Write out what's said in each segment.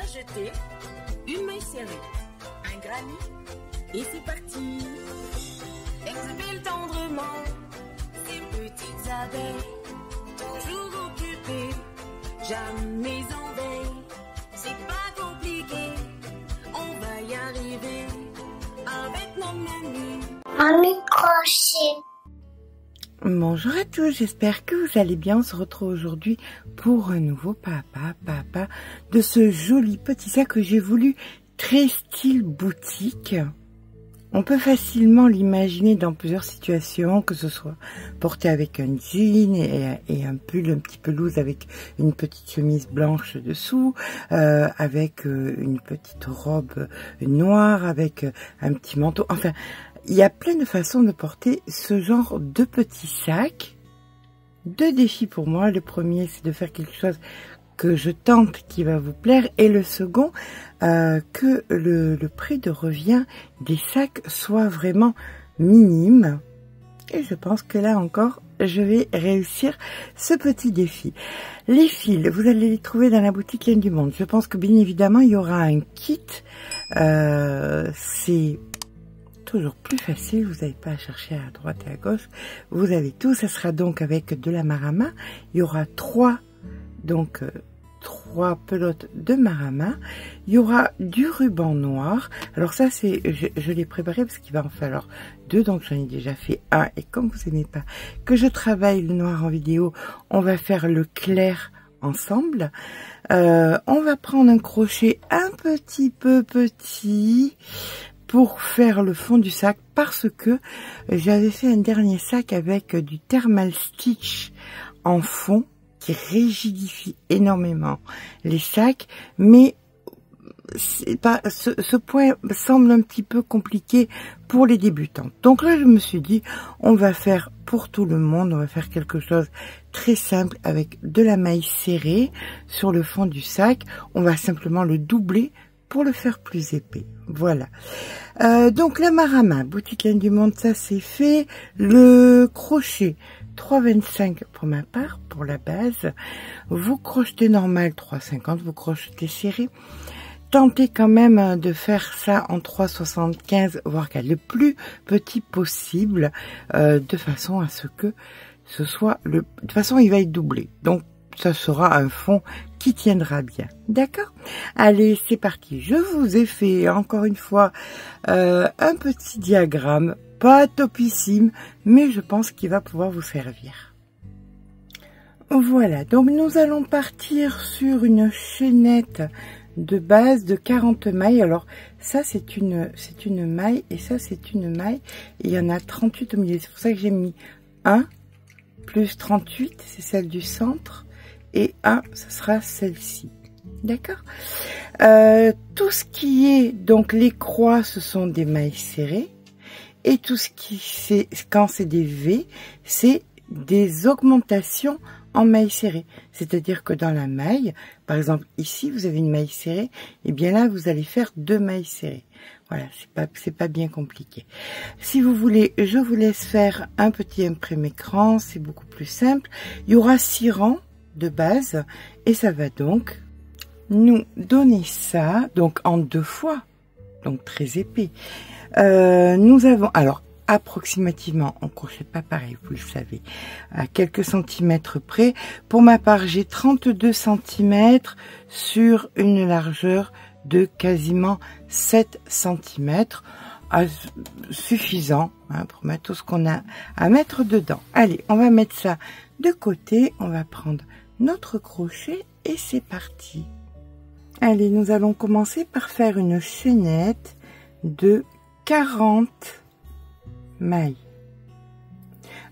jeter une maille serrée, un granit, et c'est parti. Exhibile tendrement ces petites abeilles, toujours occupées, jamais en veille. C'est pas compliqué, on va y arriver avec nos menus. Mamie crochet. Bonjour à tous, j'espère que vous allez bien. On se retrouve aujourd'hui pour un nouveau papa de ce joli petit sac que j'ai voulu très style boutique. On peut facilement l'imaginer dans plusieurs situations, que ce soit porté avec un jean et un pull un petit peu loose avec une petite chemise blanche dessous, avec une petite robe noire, avec un petit manteau. Enfin, il y a plein de façons de porter ce genre de petits sacs. Deux défis pour moi. Le premier, c'est de faire quelque chose que je tente qui va vous plaire. Et le second, que le prix de revient des sacs soit vraiment minime. Et je pense que là encore, je vais réussir ce petit défi. Les fils, vous allez les trouver dans la boutique Laine du Monde. Je pense que bien évidemment, il y aura un kit. C'est toujours plus facile, vous n'avez pas à chercher à droite et à gauche, vous avez tout. Ça sera donc avec de la marama. Il y aura trois pelotes de marama. Il y aura du ruban noir. Alors ça, c'est je l'ai préparé parce qu'il va en falloir deux, donc j'en ai déjà fait un. Et comme vous n'aimez pas que je travaille le noir en vidéo, on va faire le clair ensemble. On va prendre un crochet un petit peu petit pour faire le fond du sac, parce que j'avais fait un dernier sac avec du thermal stitch en fond qui rigidifie énormément les sacs, mais c'est pas, ce point semble un petit peu compliqué pour les débutants. Donc là, je me suis dit, on va faire pour tout le monde, on va faire quelque chose très simple avec de la maille serrée sur le fond du sac. On va simplement le doubler pour le faire plus épais. Voilà. Donc la marama, boutique Laine du Monde, ça c'est fait. Le crochet 3,25 pour ma part, pour la base. Vous crochetez normal 3,50, vous crochetez serré. Tentez quand même de faire ça en 3,75, voire le plus petit possible, de façon à ce que ce soit le... De toute façon, il va être doublé. Donc, ça sera un fond qui tiendra bien. D'accord? Allez, c'est parti. Je vous ai fait, encore une fois, un petit diagramme, pas topissime, mais je pense qu'il va pouvoir vous servir. Voilà, donc nous allons partir sur une chaînette de base de 40 mailles. Alors, ça, c'est une maille, et ça, c'est une maille. Il y en a 38 au milieu. C'est pour ça que j'ai mis 1 plus 38, c'est celle du centre. Et 1, ce sera celle-ci. D'accord? Tout ce qui est, donc les croix, ce sont des mailles serrées. Et tout ce qui c'est, quand c'est des V, c'est des augmentations en mailles serrées. C'est-à-dire que dans la maille, par exemple ici, vous avez une maille serrée, et bien là, vous allez faire 2 mailles serrées. Voilà, c'est pas bien compliqué. Si vous voulez, je vous laisse faire un petit imprime-écran, c'est beaucoup plus simple. Il y aura 6 rangs de base, et ça va donc nous donner ça, donc en 2 fois, donc très épais. Nous avons, alors approximativement, on crochet pas pareil, vous le savez, à quelques centimètres près. Pour ma part, j'ai 32 centimètres sur une largeur de quasiment 7 centimètres, suffisant pour mettre tout ce qu'on a à mettre dedans. Allez, on va mettre ça de côté, on va prendre notre crochet et c'est parti. Allez, nous allons commencer par faire une chaînette de 40 mailles.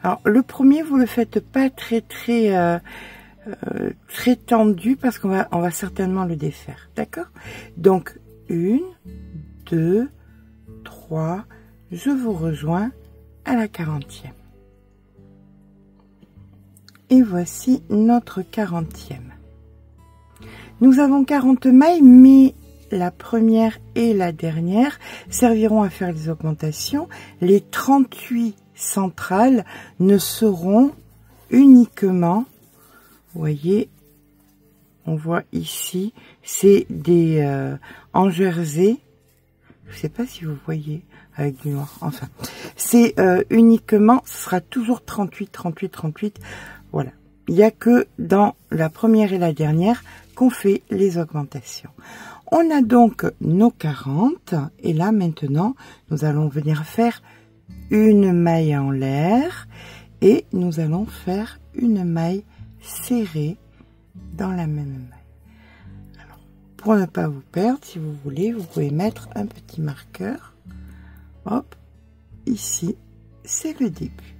Alors le premier, vous le faites pas très tendu parce qu'on va certainement le défaire, d'accord? Donc 1, 2, 3, je vous rejoins à la 40e. Et voici notre 40e. Nous avons 40 mailles, mais la première et la dernière serviront à faire les augmentations. Les 38 centrales ne seront uniquement, vous voyez, On voit ici, c'est des en jersey. Je sais pas si vous voyez avec du noir. Enfin, c'est uniquement, ce sera toujours 38, 38, 38. Voilà. Il n'y a que dans la première et la dernière qu'on fait les augmentations. On a donc nos 40 et là maintenant, nous allons venir faire une maille en l'air et nous allons faire une maille serrée dans la même maille. Alors, pour ne pas vous perdre, si vous voulez, vous pouvez mettre un petit marqueur. Hop, ici, c'est le début.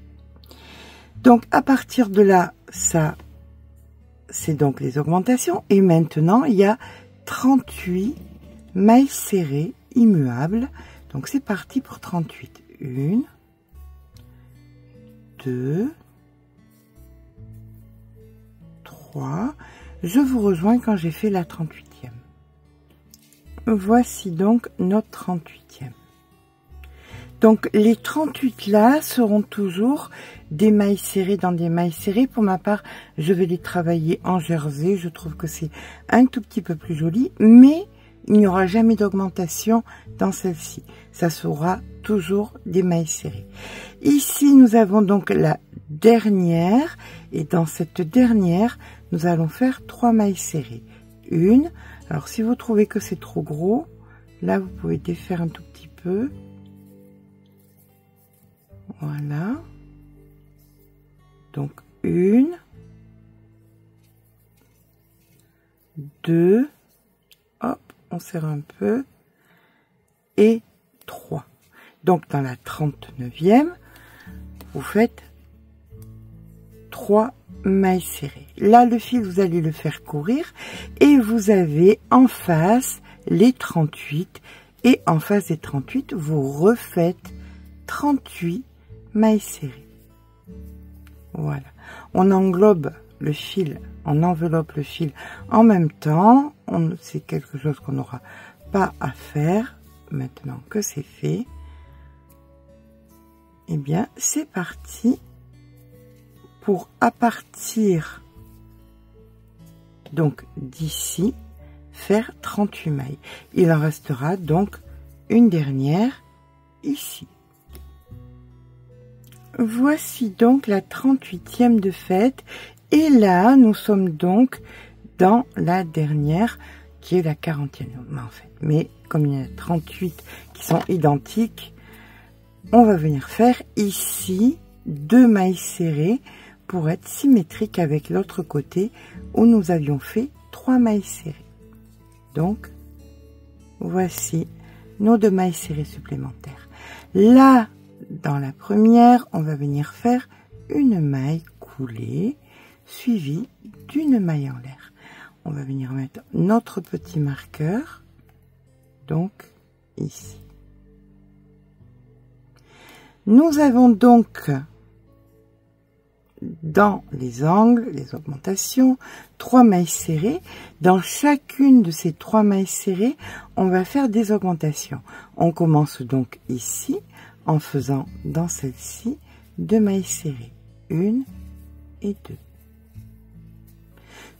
Donc, à partir de là, ça, c'est donc les augmentations. Et maintenant, il y a 38 mailles serrées immuables. Donc, c'est parti pour 38. 1, 2, 3. Je vous rejoins quand j'ai fait la 38e. Voici donc notre 38e. Donc les 38 là seront toujours des mailles serrées dans des mailles serrées. Pour ma part, je vais les travailler en jersey. Je trouve que c'est un tout petit peu plus joli, mais il n'y aura jamais d'augmentation dans celle-ci. Ça sera toujours des mailles serrées. Ici, nous avons donc la dernière, et dans cette dernière, nous allons faire 3 mailles serrées. Une. Alors, si vous trouvez que c'est trop gros, là, vous pouvez défaire un tout petit peu. Voilà. Donc, 1, 2, hop, on serre un peu, et 3. Donc, dans la 39e, vous faites 3 mailles serrées. Là, le fil, vous allez le faire courir, et vous avez en face les 38, et en face des 38, vous refaites 38 mailles serrées. Voilà. On englobe le fil, on enveloppe le fil en même temps. C'est quelque chose qu'on n'aura pas à faire. Maintenant que c'est fait, eh bien, c'est parti pour, à partir donc d'ici, faire 38 mailles. Il en restera donc une dernière ici. Voici donc la 38e de fait, et là nous sommes donc dans la dernière qui est la 40e en fait. Mais comme il y en a 38 qui sont identiques, on va venir faire ici 2 mailles serrées pour être symétrique avec l'autre côté où nous avions fait 3 mailles serrées. Donc voici nos 2 mailles serrées supplémentaires. Là, dans la première, on va venir faire une maille coulée suivie d'une maille en l'air. On va venir mettre notre petit marqueur, donc ici. Nous avons donc dans les angles, les augmentations, 3 mailles serrées. Dans chacune de ces 3 mailles serrées, on va faire des augmentations. On commence donc ici en faisant dans celle-ci 2 mailles serrées, 1 et 2.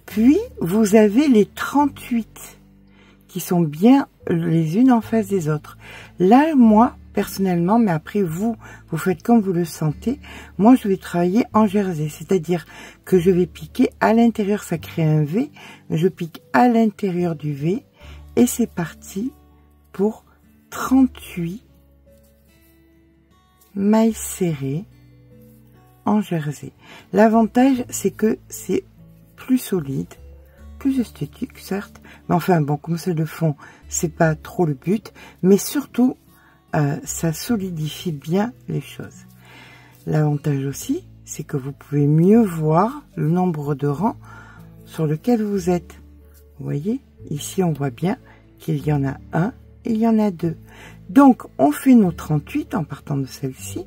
Puis vous avez les 38 qui sont bien les unes en face des autres. Là, moi personnellement, mais après vous faites comme vous le sentez, moi je vais travailler en jersey, c'est-à-dire que je vais piquer à l'intérieur, ça crée un V, je pique à l'intérieur du V, et c'est parti pour 38 mailles serrées en jersey. L'avantage, c'est que c'est plus solide, plus esthétique certes, mais enfin bon, comme c'est le fond, c'est pas trop le but, mais surtout ça solidifie bien les choses. L'avantage aussi, c'est que vous pouvez mieux voir le nombre de rangs sur lequel vous êtes. Vous voyez, ici on voit bien qu'il y en a un et il y en a deux. Donc on fait nos 38 en partant de celle-ci,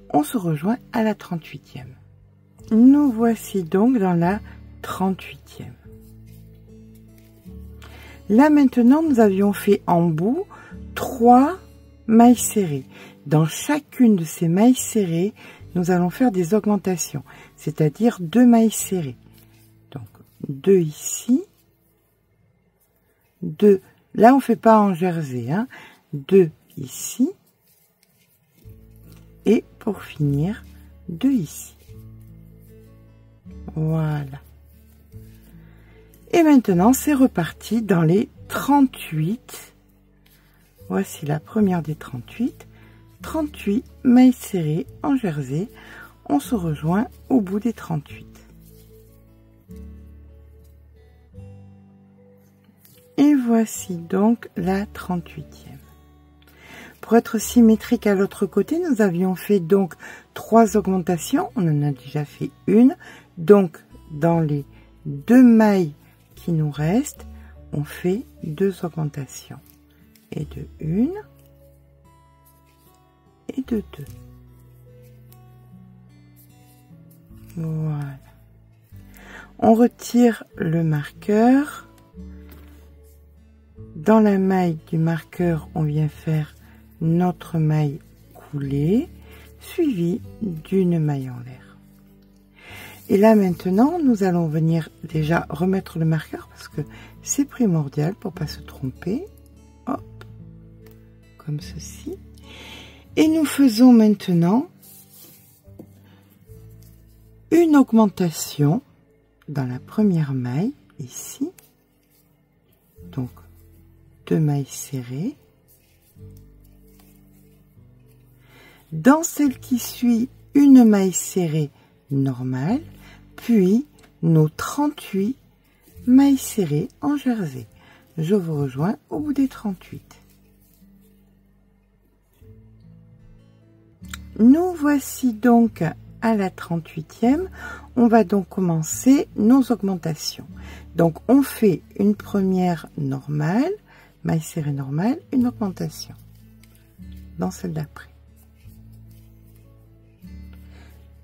on se rejoint à la 38e. Nous voici donc dans la 38e. Là maintenant, nous avions fait en bout 3 mailles serrées. Dans chacune de ces mailles serrées, nous allons faire des augmentations, c'est-à-dire 2 mailles serrées. Donc 2 ici 2, là on fait pas en jersey, hein, 2 ici, et pour finir, 2 ici. Voilà. Et maintenant, c'est reparti dans les 38. Voici la première des 38. 38 mailles serrées en jersey. On se rejoint au bout des 38. Et voici donc la 38e. Pour être symétrique à l'autre côté, nous avions fait donc 3 augmentations. On en a déjà fait une. Donc, dans les 2 mailles qui nous restent, on fait 2 augmentations. Et de 1 et de 2. Voilà. On retire le marqueur. Dans la maille du marqueur, on vient faire notre maille coulée, suivie d'une maille en l'air. Et là maintenant, nous allons venir déjà remettre le marqueur parce que c'est primordial pour pas se tromper. Hop, comme ceci. Et nous faisons maintenant une augmentation dans la première maille, ici. Donc, 2 mailles serrées. Dans celle qui suit, une maille serrée normale, puis nos 38 mailles serrées en jersey. Je vous rejoins au bout des 38. Nous voici donc à la 38e. On va donc commencer nos augmentations. Donc on fait une première normale, maille serrée normale, une augmentation dans celle d'après.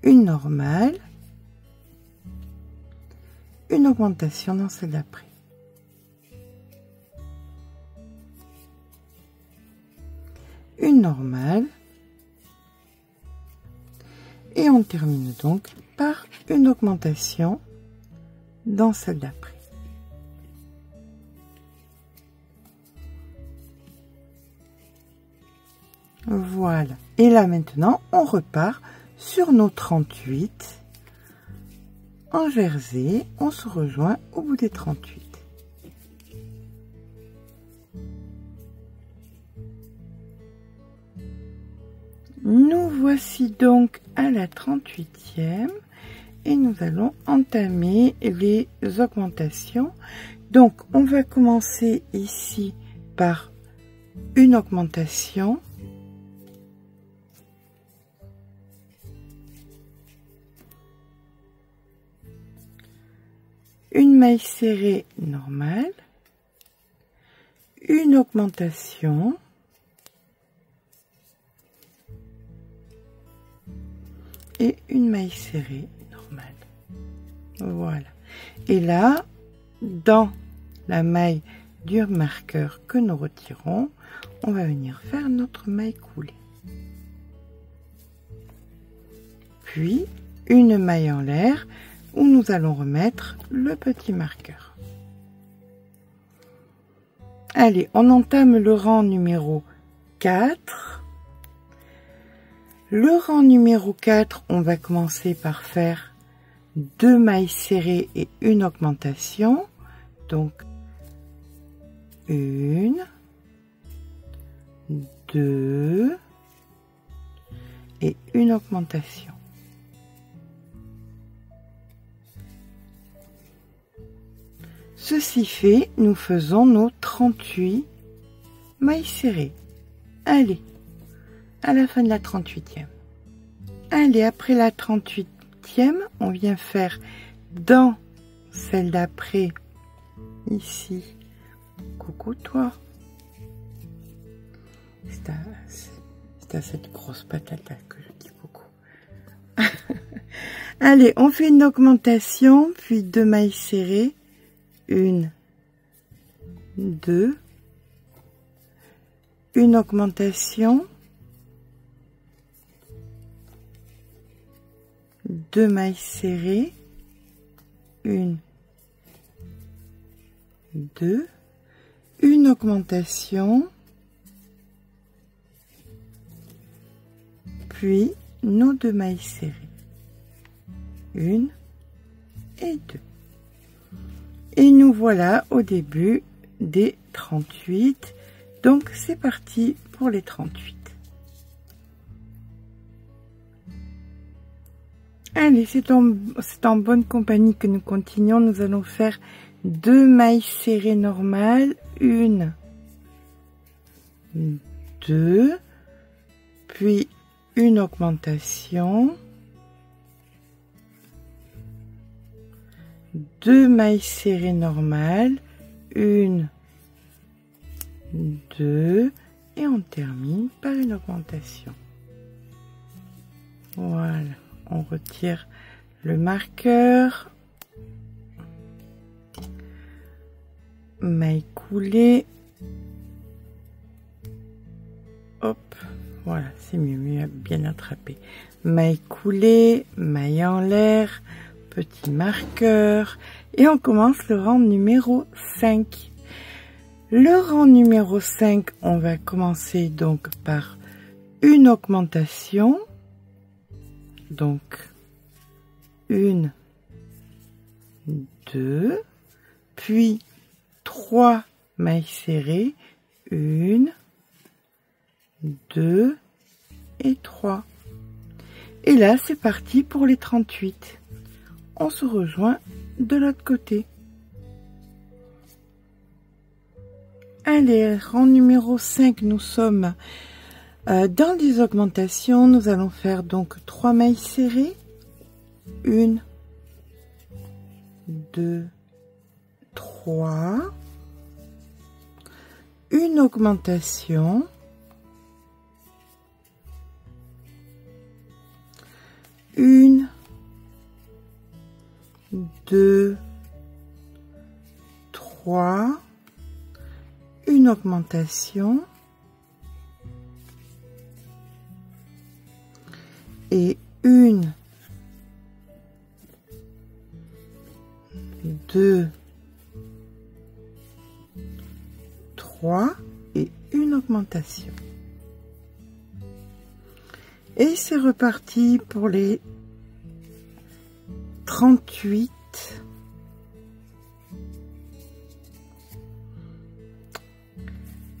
Une normale, une augmentation dans celle d'après. Une normale. Et on termine donc par une augmentation dans celle d'après. Voilà. Et là maintenant, on repart sur nos 38 en jersey. On se rejoint au bout des 38. Nous voici donc à la 38e et nous allons entamer les augmentations. Donc on va commencer ici par une augmentation. Une maille serrée normale, une augmentation, et une maille serrée normale. Voilà. Et là, dans la maille du marqueur que nous retirons, on va venir faire notre maille coulée. Puis, une maille en l'air où nous allons remettre le petit marqueur. Allez, on entame le rang numéro 4. Le rang numéro 4, on va commencer par faire 2 mailles serrées et une augmentation. Donc, 1, 2 et une augmentation. Ceci fait, nous faisons nos 38 mailles serrées. Allez, à la fin de la 38e. Allez, après la 38e, on vient faire dans celle d'après, ici. Coucou toi. C'est à cette grosse patate que je dis coucou. Allez, on fait une augmentation, puis 2 mailles serrées. 1, 2, une augmentation, 2 mailles serrées, 1, 2, une augmentation, puis nos 2 mailles serrées, 1 et 2. Et nous voilà au début des 38. Donc c'est parti pour les 38. Allez, c'est en bonne compagnie que nous continuons. Nous allons faire 2 mailles serrées normales, 1, 2, puis une augmentation, 2 mailles serrées normales, 1, 2, et on termine par une augmentation. Voilà, on retire le marqueur, maille coulée, hop, voilà, c'est mieux bien attrapé. Maille coulée, maille en l'air, petit marqueur, et on commence le rang numéro 5. Le rang numéro 5, on va commencer donc par une augmentation. Donc, 1, 2, puis 3 mailles serrées, 1, 2 et 3. Et là, c'est parti pour les 38. On se rejoint de l'autre côté. Allez, rang numéro 5, nous sommes dans des augmentations. Nous allons faire donc 3 mailles serrées, 1, 2, 3, une augmentation, 1, 2, 3, une augmentation et 1, 2, 3 et une augmentation. Et c'est reparti pour les 38.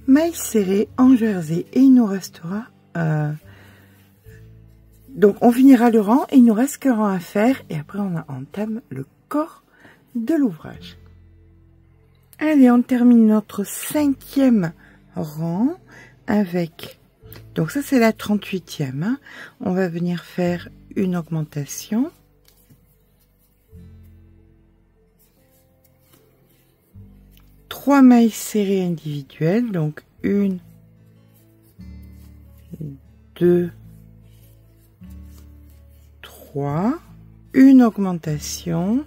Mailles serrées en jersey, et il nous restera donc on finira le rang et il nous reste qu'un rang à faire, et après on entame le corps de l'ouvrage. Allez, on termine notre 5e rang avec, donc ça c'est la 38e, hein. On va venir faire une augmentation, trois mailles serrées individuelles, donc 1, 2, 3, une augmentation,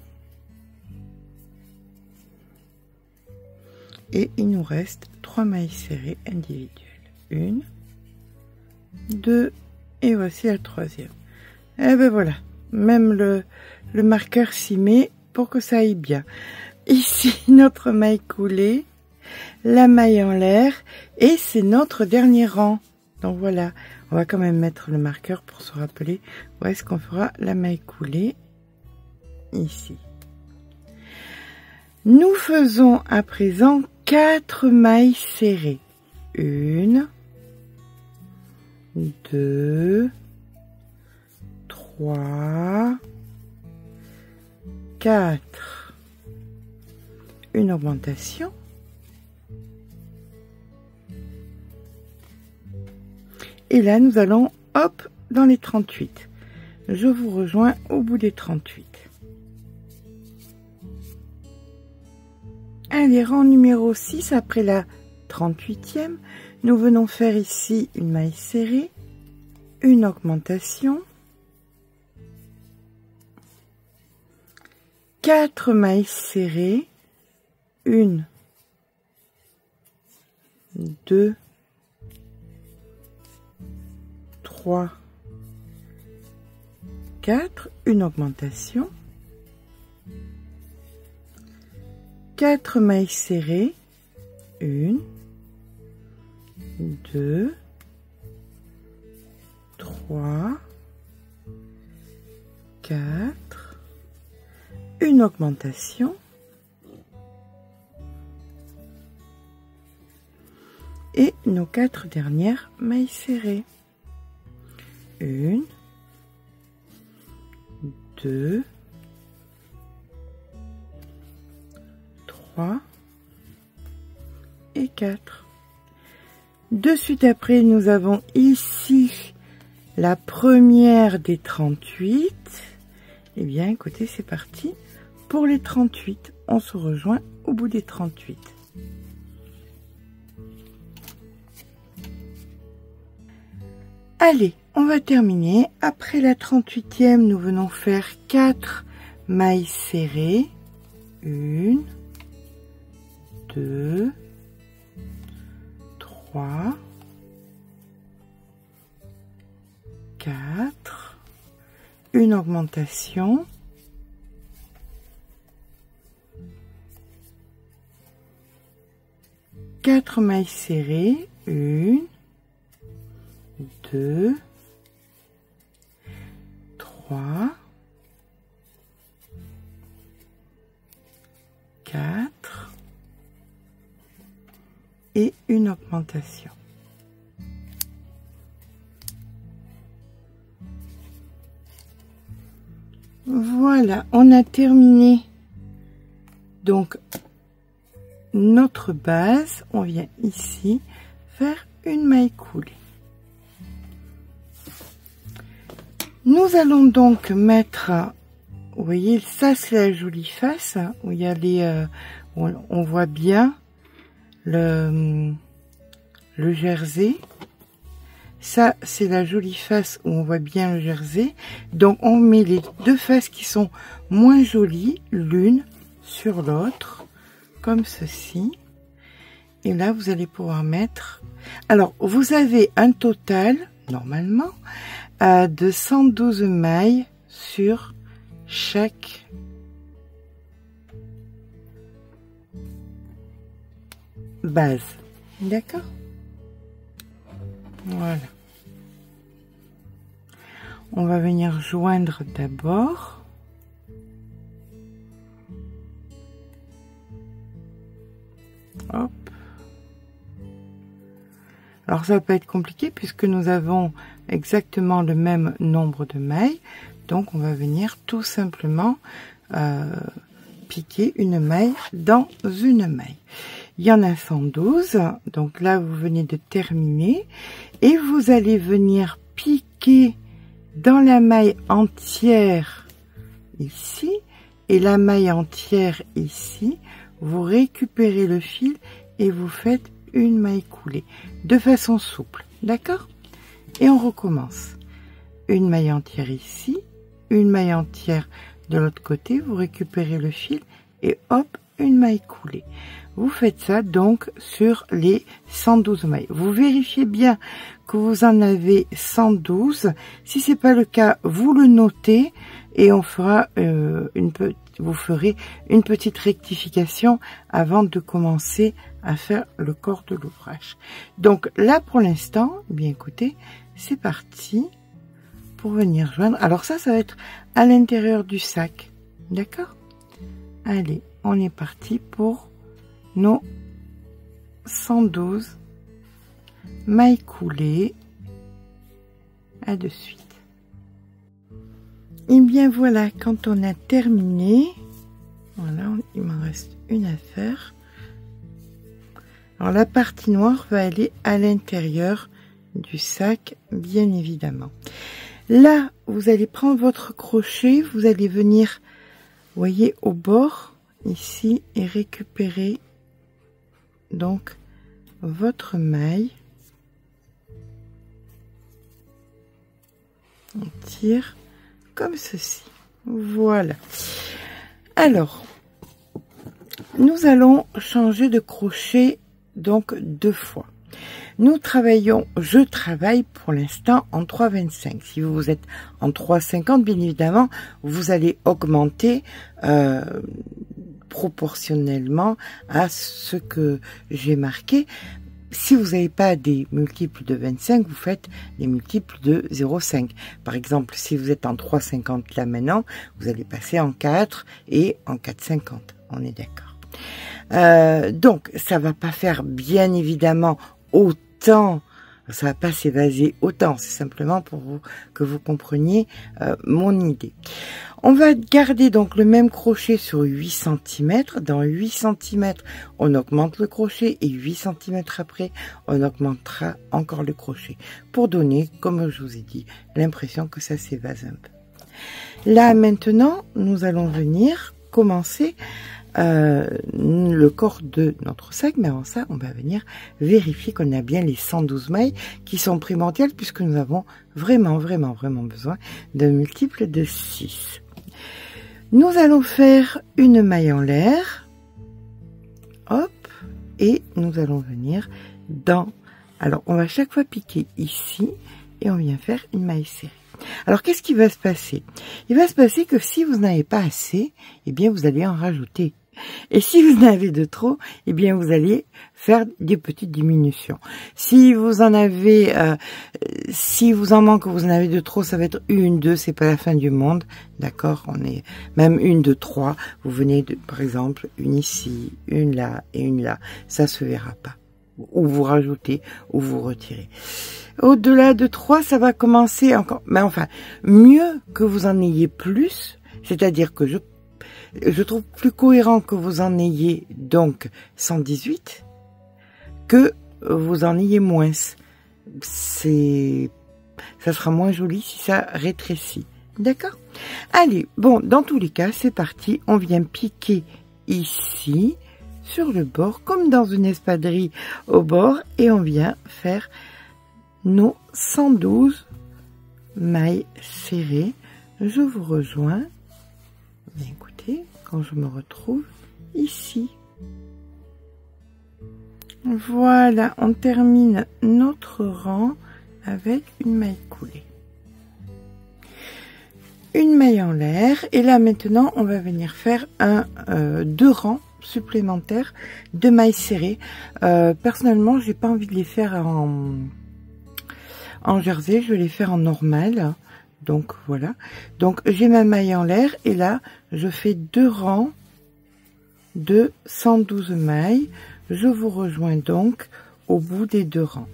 et il nous reste 3 mailles serrées individuelles, 1, 2, et voici la 3e. Et ben voilà, même le marqueur s'y met pour que ça aille bien. Ici notre maille coulée, la maille en l'air, et c'est notre dernier rang. Donc voilà, on va quand même mettre le marqueur pour se rappeler où est-ce qu'on fera la maille coulée, ici. Nous faisons à présent 4 mailles serrées. 1, 2, 3, 4. Une augmentation. Et là, nous allons, hop, dans les 38. Je vous rejoins au bout des 38. Allez, rang numéro 6, après la 38e, nous venons faire ici une maille serrée, une augmentation, 4 mailles serrées, 1, 2, 3, 4, une augmentation, 4 mailles serrées, 1, 2, 3, 4, une augmentation et nos 4 dernières mailles serrées. 1, 2, 3 et 4. De suite après, nous avons ici la première des 38. Et bien, écoutez, c'est parti pour les 38. On se rejoint au bout des 38. Allez, on va terminer. Après la 38e, nous venons faire 4 mailles serrées. 1, 2, 3, 4, une augmentation, 4 mailles serrées, 1, 2, 3, 4 et une augmentation. Voilà, on a terminé donc notre base. On vient ici faire une maille coulée. Nous allons donc mettre, vous voyez, ça c'est la jolie face où il y a les, on voit bien le jersey. Ça c'est la jolie face où on voit bien le jersey. Donc on met les deux faces qui sont moins jolies l'une sur l'autre comme ceci. Et là vous allez pouvoir mettre, alors vous avez un total normalement de 112 mailles sur chaque base, d'accord? Voilà, on va venir joindre d'abord hop. Alors ça peut être compliqué puisque nous avons exactement le même nombre de mailles, donc on va venir tout simplement piquer une maille dans une maille. Il y en a 112, donc là vous venez de terminer et vous allez venir piquer dans la maille entière ici et la maille entière ici. Vous récupérez le fil et vous faites une maille coulée de façon souple, d'accord? Et on recommence. Une maille entière ici, une maille entière de l'autre côté, vous récupérez le fil et hop, une maille coulée. Vous faites ça donc sur les 112 mailles. Vous vérifiez bien que vous en avez 112. Si c'est pas le cas, vous le notez et on fera vous ferez une petite rectification avant de commencer à faire le corps de l'ouvrage. Donc là pour l'instant, bien écoutez, c'est parti pour venir joindre. Alors ça va être à l'intérieur du sac, d'accord? Allez, on est parti pour nos 112 mailles coulées. À de suite. Et bien voilà, quand on a terminé, voilà, il m'en reste une à faire. Alors la partie noire va aller à l'intérieur du sac, bien évidemment. Là, vous allez prendre votre crochet, vous allez venir, vous voyez, au bord ici et récupérer donc votre maille. On tire comme ceci. Voilà. Alors, nous allons changer de crochet donc 2 fois. Nous travaillons, je travaille pour l'instant en 3,25. Si vous êtes en 3,50, bien évidemment, vous allez augmenter proportionnellement à ce que j'ai marqué. Si vous n'avez pas des multiples de 25, vous faites des multiples de 0,5. Par exemple, si vous êtes en 3,50 là maintenant, vous allez passer en 4 et en 4,50. On est d'accord. Donc, ça va pas faire bien évidemment autant, ça va pas s'évaser autant. C'est simplement pour vous, que vous compreniez mon idée. On va garder donc le même crochet sur 8 cm. Dans 8 cm, on augmente le crochet et 8 cm après, on augmentera encore le crochet pour donner, comme je vous ai dit, l'impression que ça s'évase un peu. Là, maintenant, nous allons venir commencer le corps de notre sac, mais avant ça, on va venir vérifier qu'on a bien les 112 mailles qui sont primordiales puisque nous avons vraiment besoin d'un multiple de 6. Nous allons faire une maille en l'air, hop, et nous allons venir dans, alors on va chaque fois piquer ici et on vient faire une maille serrée. Alors qu'est-ce qui va se passer? Il va se passer que si vous n'avez pas assez, eh bien vous allez en rajouter. Et si vous en avez de trop, eh bien vous allez faire des petites diminutions. Si vous en avez, si vous en manque, vous en avez de trop, ça va être 1, 2, c'est pas la fin du monde, d'accord? On est même 1, 2, 3. Vous venez de, par exemple, une ici, une là et une là. Ça se verra pas. Ou vous rajoutez, ou vous retirez. Au-delà de 3, ça va commencer encore. Mais enfin, mieux que vous en ayez plus, c'est-à-dire que je trouve plus cohérent que vous en ayez donc 118 que vous en ayez moins. Ça sera moins joli si ça rétrécit. D'accord? Allez, bon, dans tous les cas, c'est parti. On vient piquer ici, sur le bord, comme dans une espadrille au bord, et on vient faire nos 112 mailles serrées. Je vous rejoins. Bien, écoutez, quand je me retrouve ici. Voilà, on termine notre rang avec une maille coulée. Une maille en l'air. Et là, maintenant, on va venir faire deux rangs supplémentaires de mailles serrées. Personnellement, j'ai pas envie de les faire en jersey, je vais les faire en normal. Donc voilà, donc j'ai ma maille en l'air et là je fais deux rangs de 112 mailles. Je vous rejoins donc au bout des deux rangs.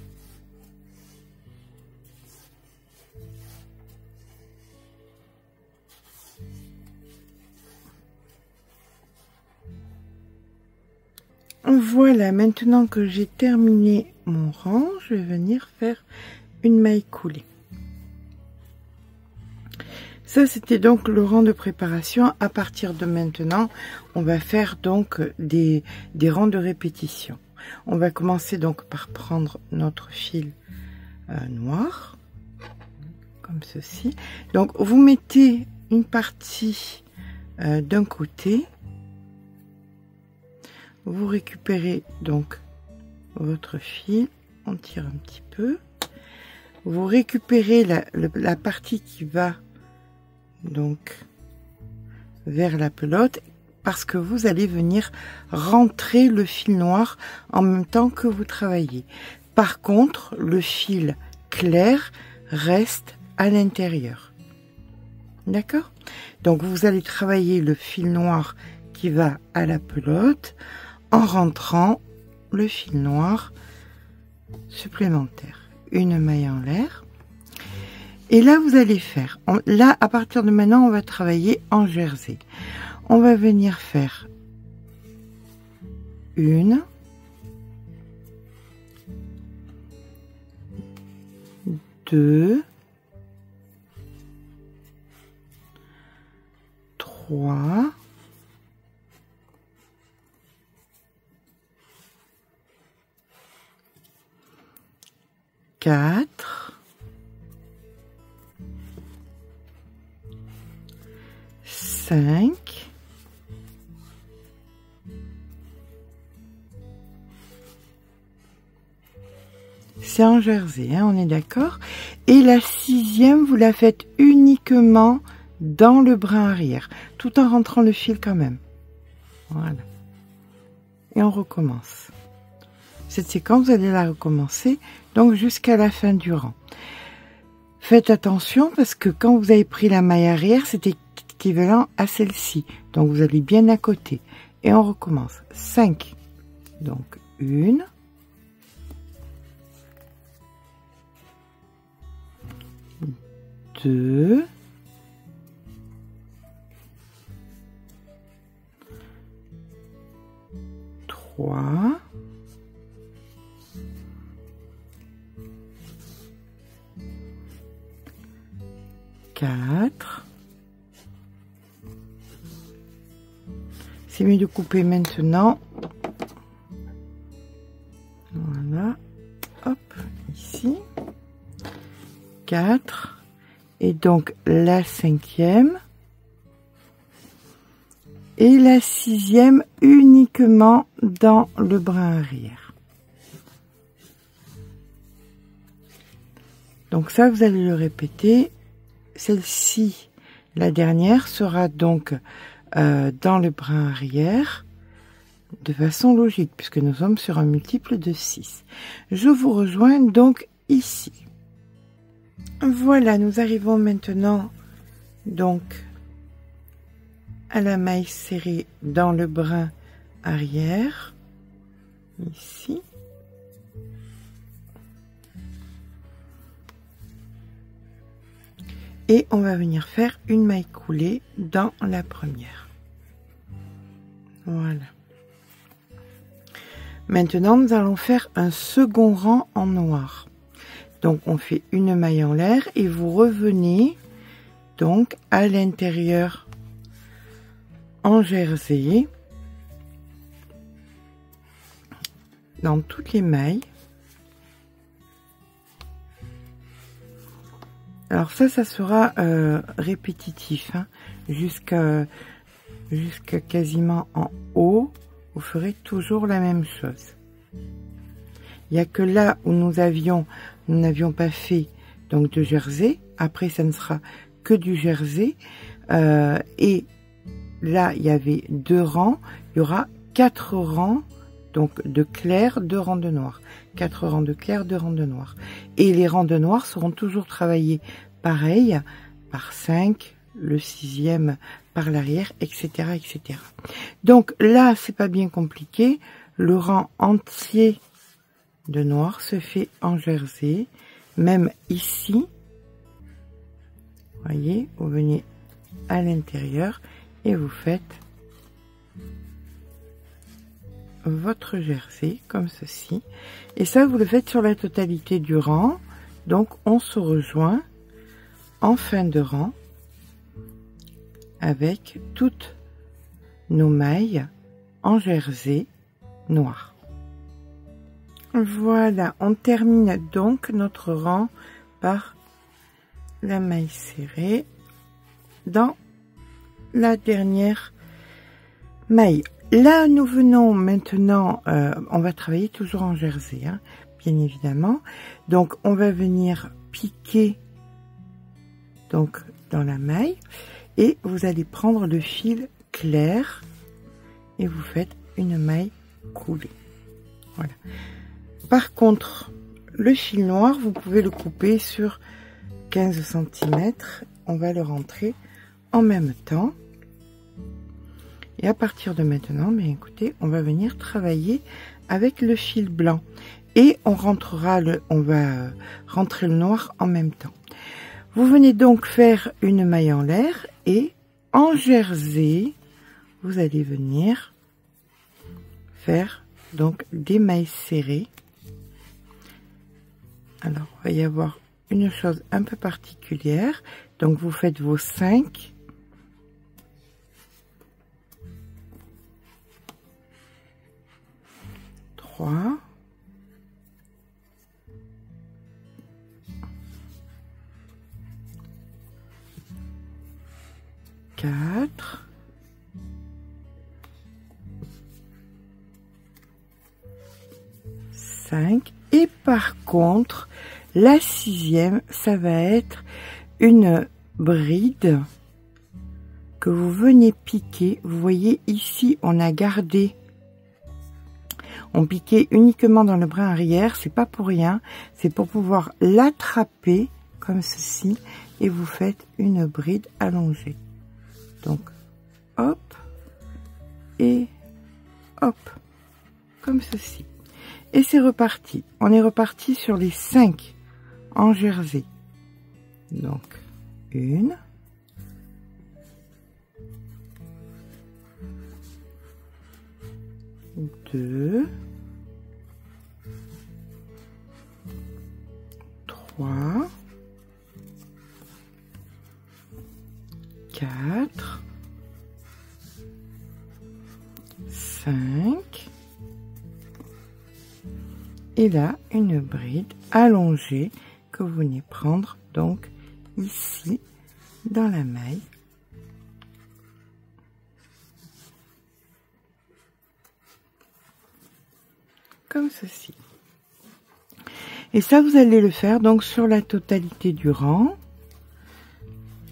Voilà, maintenant que j'ai terminé mon rang, je vais venir faire une maille coulée. Ça, c'était donc le rang de préparation. À partir de maintenant, on va faire donc des rangs de répétition. On va commencer donc par prendre notre fil noir, comme ceci. Donc, vous mettez une partie d'un côté. Vous récupérez donc votre fil. On tire un petit peu. Vous récupérez la partie qui va donc vers la pelote parce que vous allez venir rentrer le fil noir en même temps que vous travaillez. Par contre, le fil clair reste à l'intérieur. D'accord? Donc vous allez travailler le fil noir qui va à la pelote en rentrant le fil noir supplémentaire. Une maille en l'air. Et là, vous allez faire, là, à partir de maintenant, on va travailler en jersey. On va venir faire une, deux, trois, quatre, 5, 6, en jersey, hein, on est d'accord. Et la 6e, vous la faites uniquement dans le brin arrière, tout en rentrant le fil quand même. Voilà. Et on recommence. Cette séquence, vous allez la recommencer donc jusqu'à la fin du rang. Faites attention parce que quand vous avez pris la maille arrière, c'était équivalent à celle-ci. Donc vous allez bien à côté. Et on recommence. 5. Donc 1. 2. 3. 4. C'est mieux de couper maintenant. Voilà. Hop, ici. 4. Et donc la 5e. Et la 6e uniquement dans le brin arrière. Donc ça, vous allez le répéter. Celle-ci, la dernière, sera donc dans le brin arrière de façon logique, puisque nous sommes sur un multiple de 6. Je vous rejoins donc ici. Voilà, nous arrivons maintenant donc à la maille serrée dans le brin arrière, ici. Et on va venir faire une maille coulée dans la première. Voilà. Maintenant, nous allons faire un second rang en noir. Donc, on fait une maille en l'air et vous revenez donc à l'intérieur en jersey dans toutes les mailles. Alors ça sera répétitif, hein, jusqu'à quasiment en haut. Vous ferez toujours la même chose. Il n'y a que là où nous n'avions pas fait donc de jersey. Après, ça ne sera que du jersey. Et là, il y avait 2 rangs. Il y aura 4 rangs donc de clair, 2 rangs de noir. 4 rangs de clair, 2 rangs de noir. Et les rangs de noir seront toujours travaillés pareil, par 5, le 6e par l'arrière, etc., etc. Donc là, c'est pas bien compliqué. Le rang entier de noir se fait en jersey, même ici. Voyez, vous venez à l'intérieur et vous faites votre jersey comme ceci. Et ça, vous le faites sur la totalité du rang. Donc, on se rejoint en fin de rang avec toutes nos mailles en jersey noir. Voilà, on termine donc notre rang par la maille serrée dans la dernière maille. Là, nous venons maintenant, on va travailler toujours en jersey, hein, bien évidemment. Donc, on va venir piquer donc dans la maille et vous allez prendre le fil clair et vous faites une maille coulée. Voilà. Par contre, le fil noir, vous pouvez le couper sur 15 cm. On va le rentrer en même temps. Et à partir de maintenant, mais écoutez, on va venir travailler avec le fil blanc. Et on va rentrer le noir en même temps. Vous venez donc faire une maille en l'air et en jersey, vous allez venir faire donc des mailles serrées. Alors, il va y avoir une chose un peu particulière. Donc, vous faites vos 5. Trois. 4, 5 et par contre la 6e, ça va être une bride que vous venez piquer. Vous voyez ici, on a gardé, on piquait uniquement dans le brin arrière, c'est pas pour rien, c'est pour pouvoir l'attraper comme ceci et vous faites une bride allongée. Donc hop et hop, comme ceci. Et c'est reparti. On est reparti sur les 5 en jersey. Donc 1, 2, 3, 4, 5, et là une bride allongée que vous venez prendre donc ici dans la maille. Comme ceci. Et ça, vous allez le faire donc sur la totalité du rang.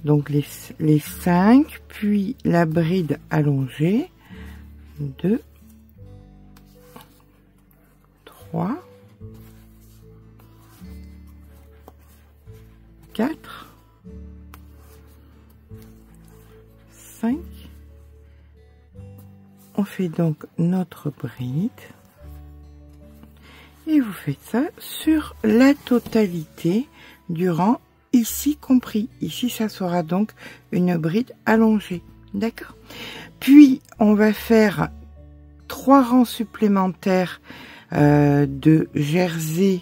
Donc les 5, puis la bride allongée. 2, 3, 4, 5. On fait donc notre bride. Et vous faites ça sur la totalité du rang, ici compris. Ici, ça sera donc une bride allongée. D'accord? Puis, on va faire 3 rangs supplémentaires de jersey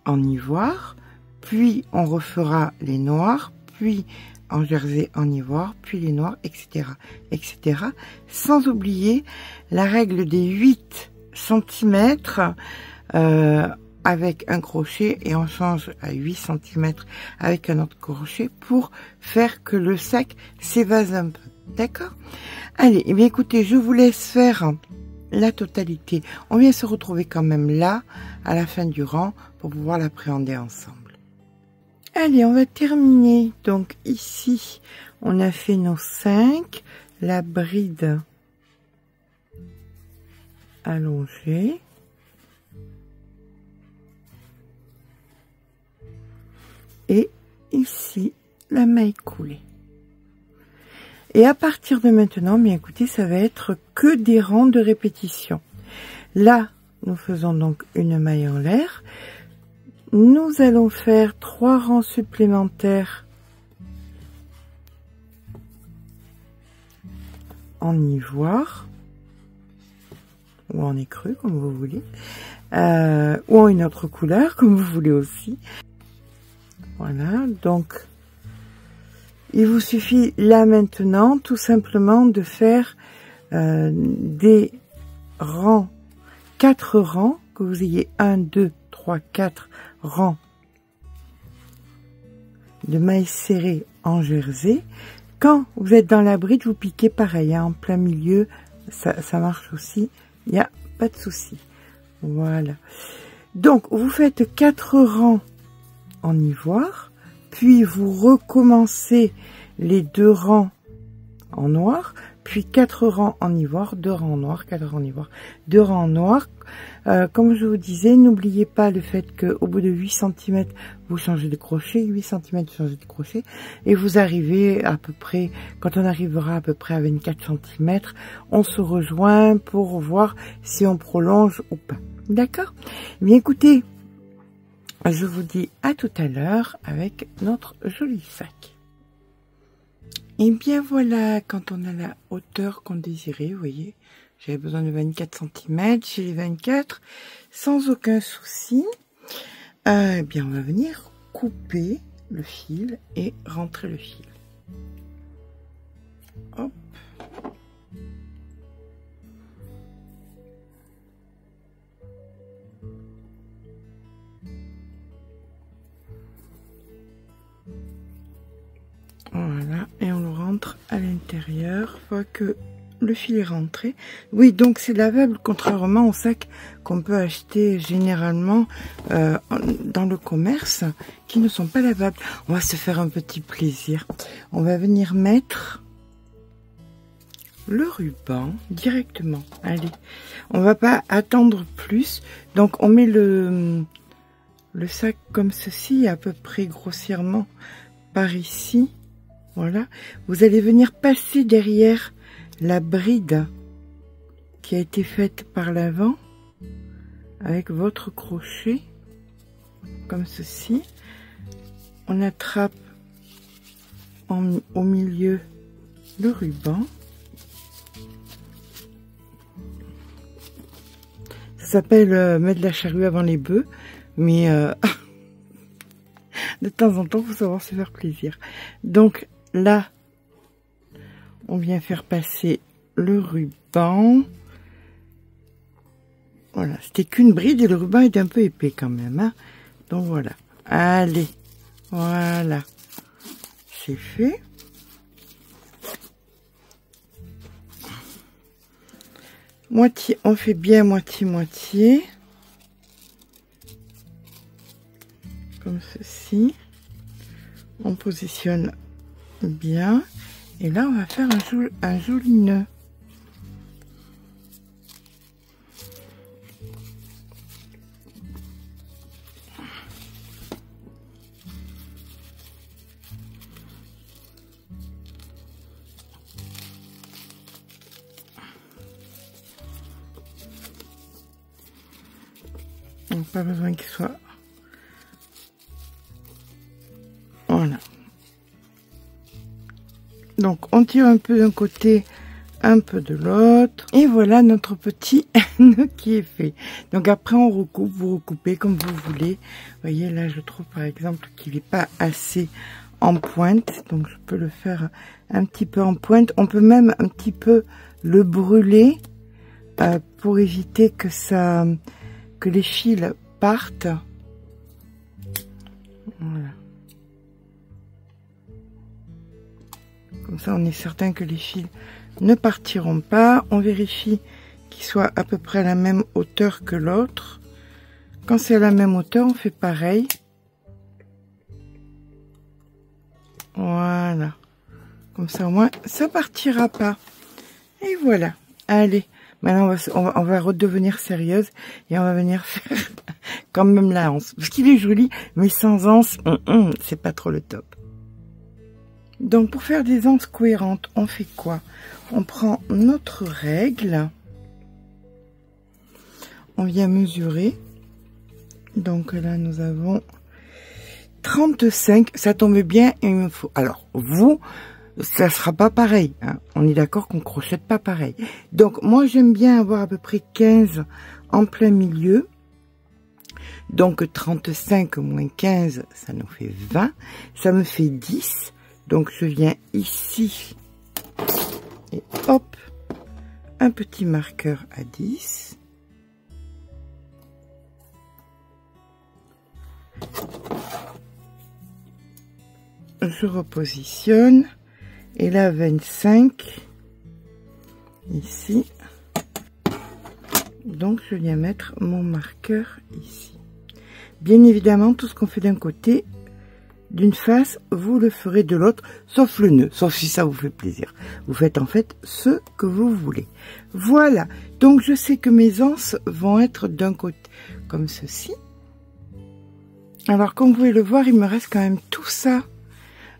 en ivoire. Puis, on refera les noirs, puis en jersey en ivoire, puis les noirs, etc., etc. Sans oublier la règle des 8 cm avec un crochet et on change à 8 cm avec un autre crochet pour faire que le sac s'évase un peu. D'accord? Allez, eh bien écoutez, je vous laisse faire la totalité. On vient se retrouver quand même là, à la fin du rang, pour pouvoir l'appréhender ensemble. Allez, on va terminer. Donc ici, on a fait nos 5, la bride allongée. Et ici, la maille coulée. Et à partir de maintenant, bien écoutez, ça va être que des rangs de répétition. Là, nous faisons donc une maille en l'air. Nous allons faire 3 rangs supplémentaires en ivoire ou en écru, comme vous voulez, ou en une autre couleur, comme vous voulez aussi. Voilà, donc il vous suffit là maintenant tout simplement de faire des rangs, 4 rangs, que vous ayez 1, 2, 3, 4 rangs de mailles serrées en jersey. Quand vous êtes dans la bride, vous piquez pareil, hein, en plein milieu, ça marche aussi, il n'y a pas de souci. Voilà. Donc, vous faites 4 rangs en ivoire, puis vous recommencez les 2 rangs en noir, puis 4 rangs en ivoire, 2 rangs en noir, 4 rangs en ivoire, 2 rangs en noir. Comme je vous disais, n'oubliez pas le fait qu'au bout de 8 cm, vous changez de crochet, 8 cm, vous changez de crochet, et vous arrivez à peu près, quand on arrivera à peu près à 24 cm, on se rejoint pour voir si on prolonge ou pas. D'accord? Bien écoutez, je vous dis à tout à l'heure avec notre joli sac. Et bien voilà, quand on a la hauteur qu'on désirait, vous voyez, j'avais besoin de 24 cm, j'ai les 24, sans aucun souci. Eh bien, on va venir couper le fil et rentrer le fil. Hop. Voilà, et on le rentre à l'intérieur, une fois que le fil est rentré. Oui, donc c'est lavable, contrairement au sac qu'on peut acheter généralement dans le commerce, qui ne sont pas lavables. On va se faire un petit plaisir. On va venir mettre le ruban directement. Allez, on va pas attendre plus. Donc on met le sac comme ceci, à peu près grossièrement par ici. Voilà. Vous allez venir passer derrière la bride qui a été faite par l'avant avec votre crochet comme ceci. On attrape au milieu le ruban. Ça s'appelle mettre la charrue avant les bœufs, mais de temps en temps, il faut savoir se faire plaisir. Donc là, on vient faire passer le ruban. Voilà, c'était qu'une bride et le ruban est un peu épais quand même, hein. Donc voilà, allez, voilà, c'est fait. Moitié, on fait bien moitié-moitié. Comme ceci. On positionne bien. Et là, on va faire un joli nœud. Donc, pas besoin qu'il soit... Voilà. Donc, on tire un peu d'un côté, un peu de l'autre. Et voilà notre petit nœud qui est fait. Donc, après, on recoupe. Vous recoupez comme vous voulez. Vous voyez, là, je trouve, par exemple, qu'il n'est pas assez en pointe. Donc, je peux le faire un petit peu en pointe. On peut même un petit peu le brûler pour éviter que ça... que les fils partent. Voilà. Comme ça, on est certain que les fils ne partiront pas. On vérifie qu'ils soient à peu près à la même hauteur que l'autre. Quand c'est à la même hauteur, on fait pareil. Voilà. Comme ça, au moins, ça partira pas. Et voilà. Allez. Maintenant, on va redevenir sérieuse et on va venir faire quand même la anse. Parce qu'il est joli, mais sans anse, c'est pas trop le top. Donc, pour faire des anses cohérentes, on fait quoi? On prend notre règle. On vient mesurer. Donc là, nous avons 35. Ça tombe bien, il me faut... Alors, vous... ça sera pas pareil, hein. On est d'accord qu'on crochette pas pareil. Donc moi j'aime bien avoir à peu près 15 en plein milieu. Donc 35 moins 15, ça nous fait 20. Ça me fait 10. Donc je viens ici et hop, un petit marqueur à 10. Je repositionne. Et là, 25, ici. Donc, je viens mettre mon marqueur ici. Bien évidemment, tout ce qu'on fait d'un côté, d'une face, vous le ferez de l'autre, sauf le nœud, sauf si ça vous fait plaisir. Vous faites en fait ce que vous voulez. Voilà. Donc, je sais que mes anses vont être d'un côté, comme ceci. Alors, comme vous pouvez le voir, il me reste quand même tout ça.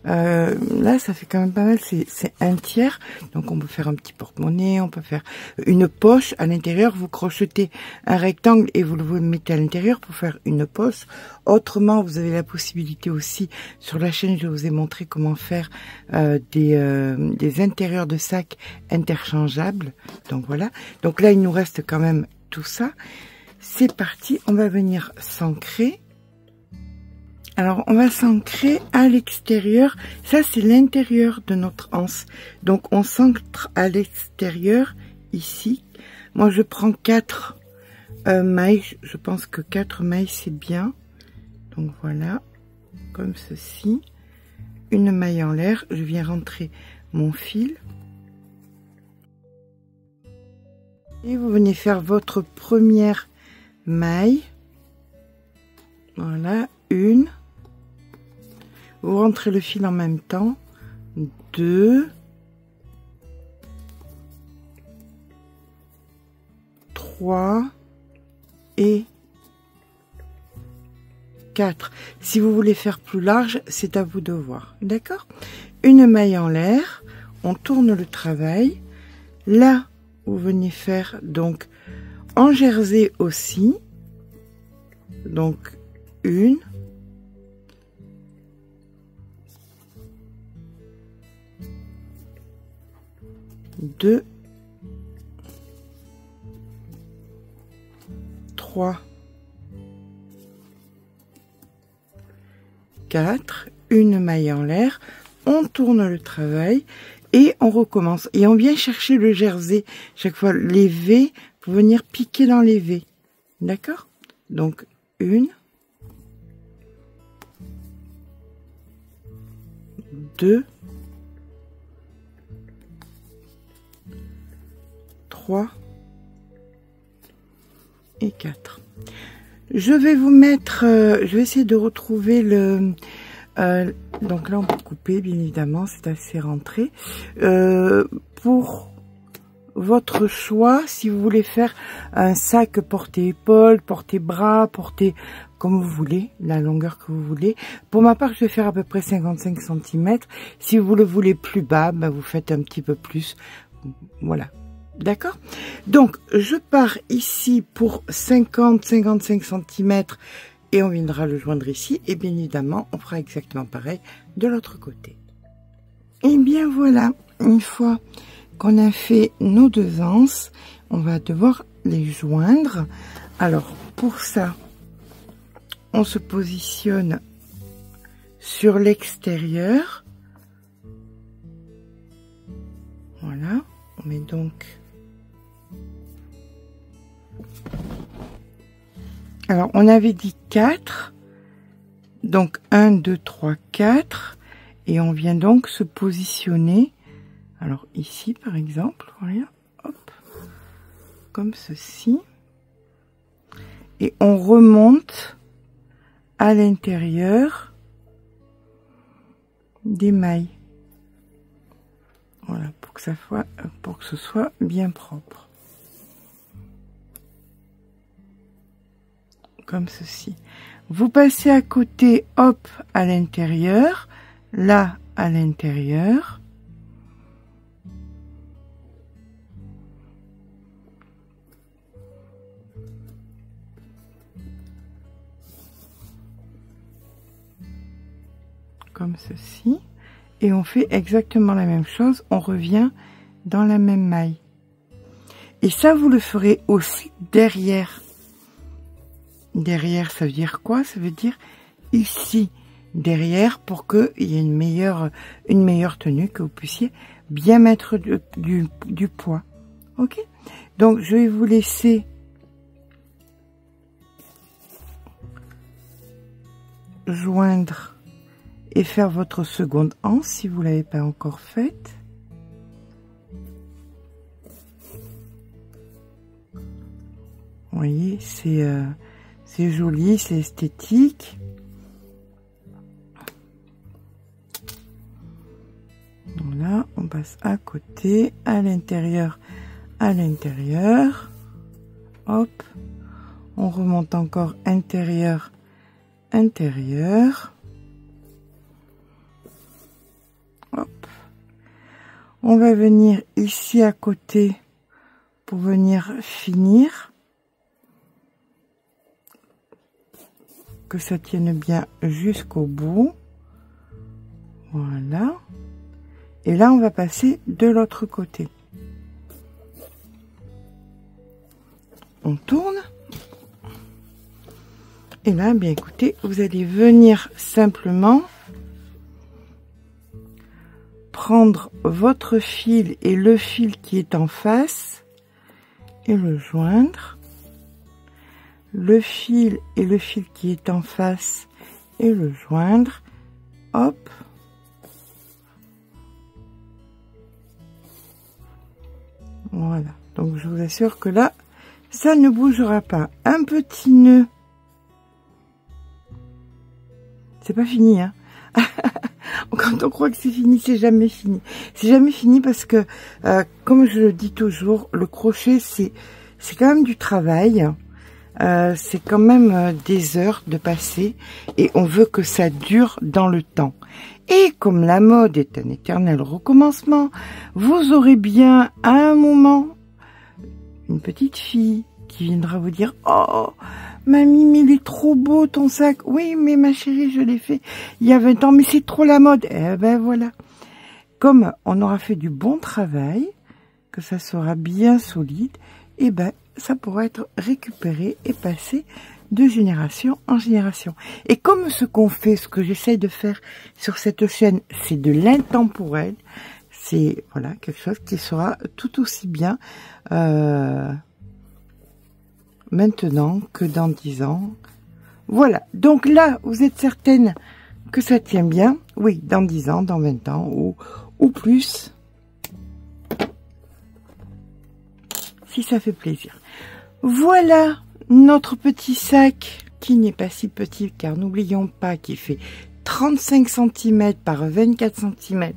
Là, ça fait quand même pas mal, c'est un tiers. Donc, on peut faire un petit porte-monnaie, on peut faire une poche. À l'intérieur, vous crochetez un rectangle et vous le mettez à l'intérieur pour faire une poche. Autrement, vous avez la possibilité aussi, sur la chaîne, je vous ai montré comment faire des intérieurs de sacs interchangeables. Donc, voilà. Donc là, il nous reste quand même tout ça. C'est parti, on va venir s'ancrer. Alors, on va s'ancrer à l'extérieur. Ça, c'est l'intérieur de notre anse. Donc, on s'ancre à l'extérieur, ici. Moi, je prends 4 mailles. Je pense que 4 mailles, c'est bien. Donc, voilà. Comme ceci. Une maille en l'air. Je viens rentrer mon fil. Et vous venez faire votre première maille. Voilà. Une. Vous rentrez le fil en même temps, 2, 3 et 4. Si vous voulez faire plus large, c'est à vous de voir. D'accord? Une maille en l'air, on tourne le travail. Là, vous venez faire donc en jersey aussi. Donc, 1, 2, 3, 4, une maille en l'air, on tourne le travail et on recommence. Et on vient chercher le jersey, chaque fois les V, pour venir piquer dans les V. D'accord? Donc, 1, 2, 3 et 4. Je vais vous mettre, je vais essayer de retrouver le, donc là on peut couper bien évidemment, c'est assez rentré. Pour votre choix, si vous voulez faire un sac porté-épaule, porté-bras, porté comme vous voulez, la longueur que vous voulez. Pour ma part, je vais faire à peu près 55 cm. Si vous le voulez plus bas, ben vous faites un petit peu plus. Voilà. D'accord? Donc, je pars ici pour 50-55 cm et on viendra le joindre ici. Et bien évidemment, on fera exactement pareil de l'autre côté. Et bien voilà, une fois qu'on a fait nos deux anses, on va devoir les joindre. Alors, pour ça, on se positionne sur l'extérieur. Voilà, on met donc... Alors, on avait dit 4. Donc, 1, 2, 3, 4. Et on vient donc se positionner. Alors, ici, par exemple, voilà, hop, comme ceci. Et on remonte à l'intérieur des mailles. Voilà, pour que ce soit bien propre. Comme ceci. Vous passez à côté, hop, à l'intérieur, là, à l'intérieur. Comme ceci. Et on fait exactement la même chose, on revient dans la même maille. Et ça, vous le ferez aussi derrière. Derrière, ça veut dire quoi? Ça veut dire ici, derrière, pour qu'il y ait une meilleure tenue, que vous puissiez bien mettre du poids. Ok? Donc, je vais vous laisser joindre et faire votre seconde anse si vous ne l'avez pas encore faite. Vous voyez, c'est joli, c'est esthétique. Voilà, on passe à côté, à l'intérieur, hop, on remonte encore intérieur, hop, on va venir ici à côté pour venir finir, que ça tienne bien jusqu'au bout, voilà. Et là, on va passer de l'autre côté. On tourne. Et là, bien écoutez, vous allez venir simplement prendre votre fil et le fil qui est en face et le joindre. Le fil et le fil qui est en face et le joindre. Hop. Voilà, donc je vous assure que là, ça ne bougera pas. Un petit nœud. C'est pas fini, hein. Quand on croit que c'est fini, c'est jamais fini. C'est jamais fini parce que, comme je le dis toujours, le crochet, c'est quand même du travail. C'est quand même des heures de passer et on veut que ça dure dans le temps. Et comme la mode est un éternel recommencement, vous aurez bien à un moment une petite fille qui viendra vous dire « Oh, mamie, mais il est trop beau ton sac. Oui, mais ma chérie, je l'ai fait il y a 20 ans, mais c'est trop la mode. » Eh ben voilà. Comme on aura fait du bon travail, que ça sera bien solide, eh ben ça pourra être récupéré et passé de génération en génération. Et comme ce qu'on fait, ce que j'essaye de faire sur cette chaîne, c'est de l'intemporel, c'est voilà quelque chose qui sera tout aussi bien maintenant que dans 10 ans. Voilà, donc là, vous êtes certaine que ça tient bien. Oui, dans 10 ans, dans 20 ans ou plus. Si ça fait plaisir. Voilà notre petit sac qui n'est pas si petit car n'oublions pas qu'il fait 35 cm par 24 cm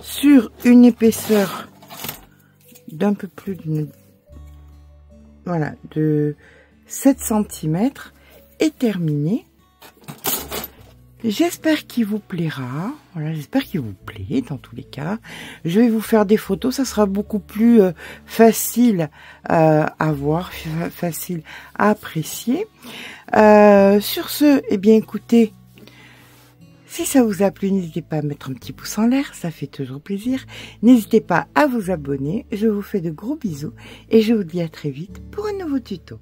sur une épaisseur d'un peu plus d'une... Voilà, de 7 cm est terminé. J'espère qu'il vous plaira. Voilà, j'espère qu'il vous plaît dans tous les cas. Je vais vous faire des photos, ça sera beaucoup plus facile à voir, facile à apprécier. Sur ce, eh bien écoutez, si ça vous a plu, n'hésitez pas à mettre un petit pouce en l'air, ça fait toujours plaisir. N'hésitez pas à vous abonner. Je vous fais de gros bisous et je vous dis à très vite pour un nouveau tuto.